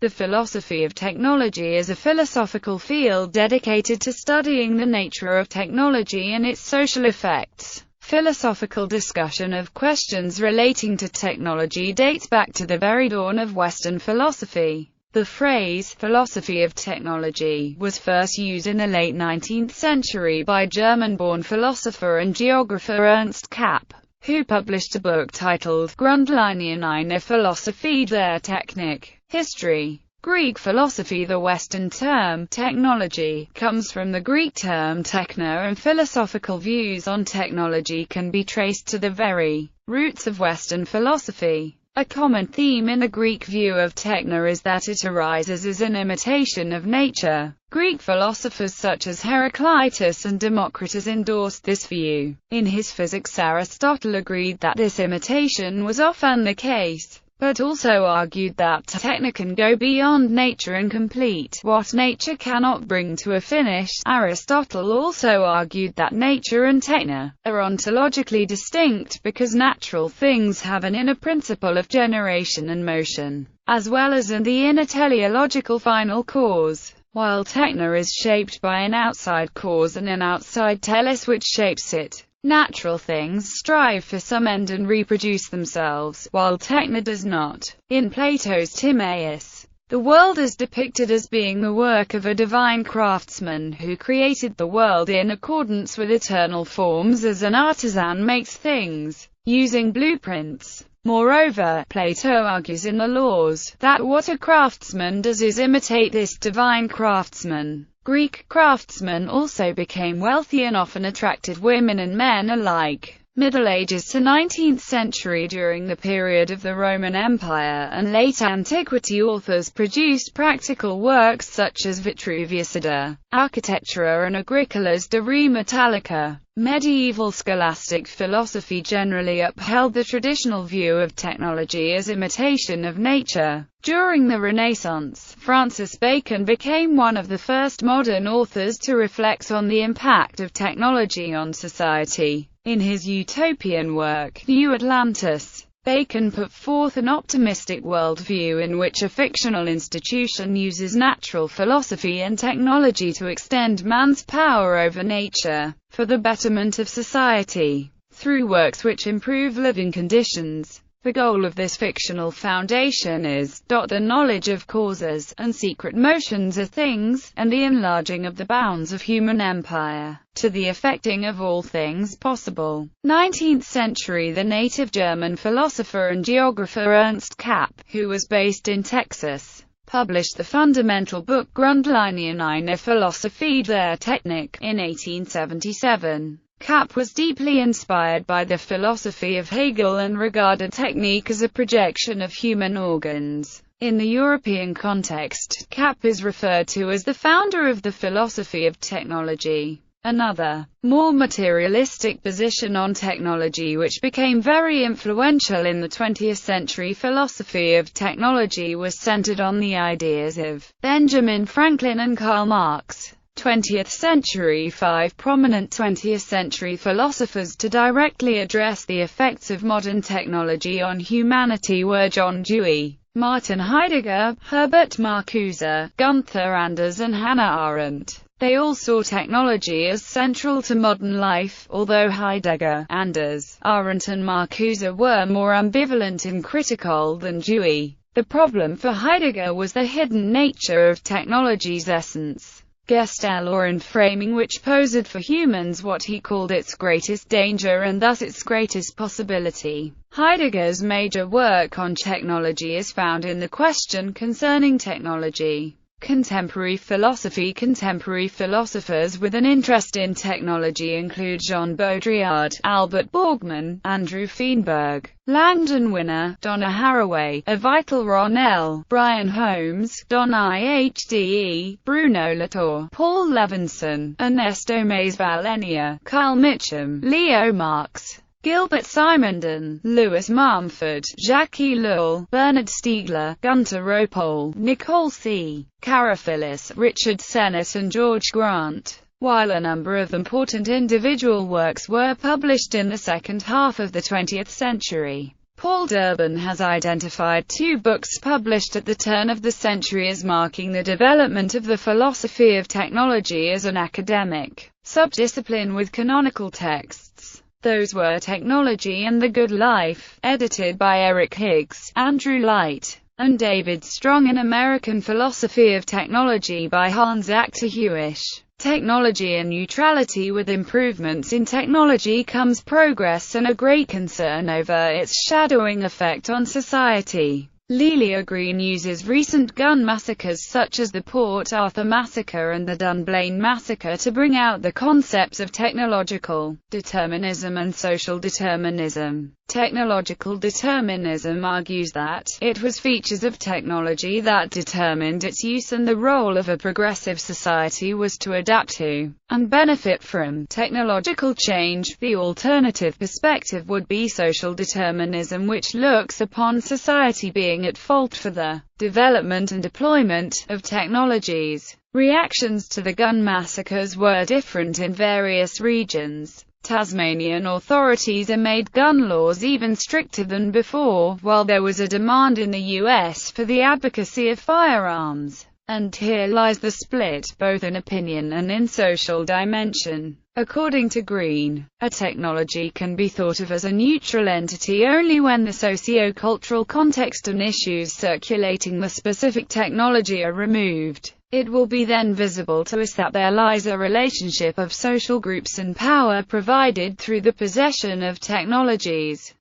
The philosophy of technology is a philosophical field dedicated to studying the nature of technology and its social effects. Philosophical discussion of questions relating to technology dates back to the very dawn of Western philosophy. The phrase, philosophy of technology, was first used in the late 19th century by German-born philosopher and geographer Ernst Kapp, who published a book titled Grundlinien einer Philosophie der Technik, History. Greek philosophy. The Western term, technology, comes from the Greek term techno, and philosophical views on technology can be traced to the very roots of Western philosophy. A common theme in the Greek view of techno is that it arises as an imitation of nature. Greek philosophers such as Heraclitus and Democritus endorsed this view. In his Physics, Aristotle agreed that this imitation was often the case, but also argued that techno can go beyond nature and complete what nature cannot bring to a finish. Aristotle also argued that nature and techno are ontologically distinct because natural things have an inner principle of generation and motion, as well as the inner teleological final cause, while techno is shaped by an outside cause and an outside telos which shapes it. Natural things strive for some end and reproduce themselves, while techno does not. In Plato's Timaeus, the world is depicted as being the work of a divine craftsman who created the world in accordance with eternal forms as an artisan makes things, using blueprints. Moreover, Plato argues in the Laws that what a craftsman does is imitate this divine craftsman. Greek craftsmen also became wealthy and often attracted women and men alike. Middle Ages to 19th century. During the period of the Roman Empire and late antiquity, authors produced practical works such as Vitruviusida, Architectura and Agricola's De Re Metallica. Medieval scholastic philosophy generally upheld the traditional view of technology as imitation of nature. During the Renaissance, Francis Bacon became one of the first modern authors to reflect on the impact of technology on society. In his utopian work, New Atlantis, Bacon put forth an optimistic worldview in which a fictional institution uses natural philosophy and technology to extend man's power over nature, for the betterment of society, through works which improve living conditions. The goal of this fictional foundation is the knowledge of causes and secret motions of things, and the enlarging of the bounds of human empire, to the effecting of all things possible. 19th century. The native German philosopher and geographer Ernst Kapp, who was based in Texas, published the fundamental book Grundlinien einer Philosophie der Technik in 1877. Kapp was deeply inspired by the philosophy of Hegel and regarded technique as a projection of human organs. In the European context, Kapp is referred to as the founder of the philosophy of technology. Another, more materialistic position on technology which became very influential in the 20th century philosophy of technology was centered on the ideas of Benjamin Franklin and Karl Marx. 20th century. 5 prominent 20th century philosophers to directly address the effects of modern technology on humanity were John Dewey, Martin Heidegger, Herbert Marcuse, Gunther Anders and Hannah Arendt. They all saw technology as central to modern life, although Heidegger, Anders, Arendt and Marcuse were more ambivalent and critical than Dewey. The problem for Heidegger was the hidden nature of technology's essence, Gestell or framing, which posed for humans what he called its greatest danger and thus its greatest possibility. Heidegger's major work on technology is found in The Question Concerning Technology. Contemporary philosophy. Contemporary philosophers with an interest in technology include Jean Baudrillard, Albert Borgman, Andrew Feenberg, Langdon Winner, Donna Haraway, Avital Ronell, Brian Holmes, Don Ihde, Bruno Latour, Paul Levinson, Ernesto Mays Valenia, Carl Mitchum, Leo Marx, Gilbert Simondon, Louis Mumford, Jacques Ellul, Bernard Stiegler, Gunter Ropol, Nicole C. Karafillis, Richard Sennett and George Grant. While a number of important individual works were published in the second half of the 20th century, Paul Durbin has identified two books published at the turn of the century as marking the development of the philosophy of technology as an academic subdiscipline with canonical texts. Those were Technology and the Good Life, edited by Eric Higgs, Andrew Light, and David Strong, and American Philosophy of Technology by Hans Achter Hewish. Technology and neutrality. With improvements in technology comes progress and a great concern over its shadowing effect on society. Lelia Green uses recent gun massacres such as the Port Arthur massacre and the Dunblane massacre to bring out the concepts of technological determinism and social determinism. Technological determinism argues that it was features of technology that determined its use, and the role of a progressive society was to adapt to and benefit from technological change. The alternative perspective would be social determinism, which looks upon society being at fault for the development and deployment of technologies. Reactions to the gun massacres were different in various regions. Tasmanian authorities made gun laws even stricter than before, while there was a demand in the US for the advocacy of firearms. And here lies the split, both in opinion and in social dimension. According to Green, a technology can be thought of as a neutral entity only when the socio-cultural context and issues circulating the specific technology are removed. It will be then visible to us that there lies a relationship of social groups and power provided through the possession of technologies.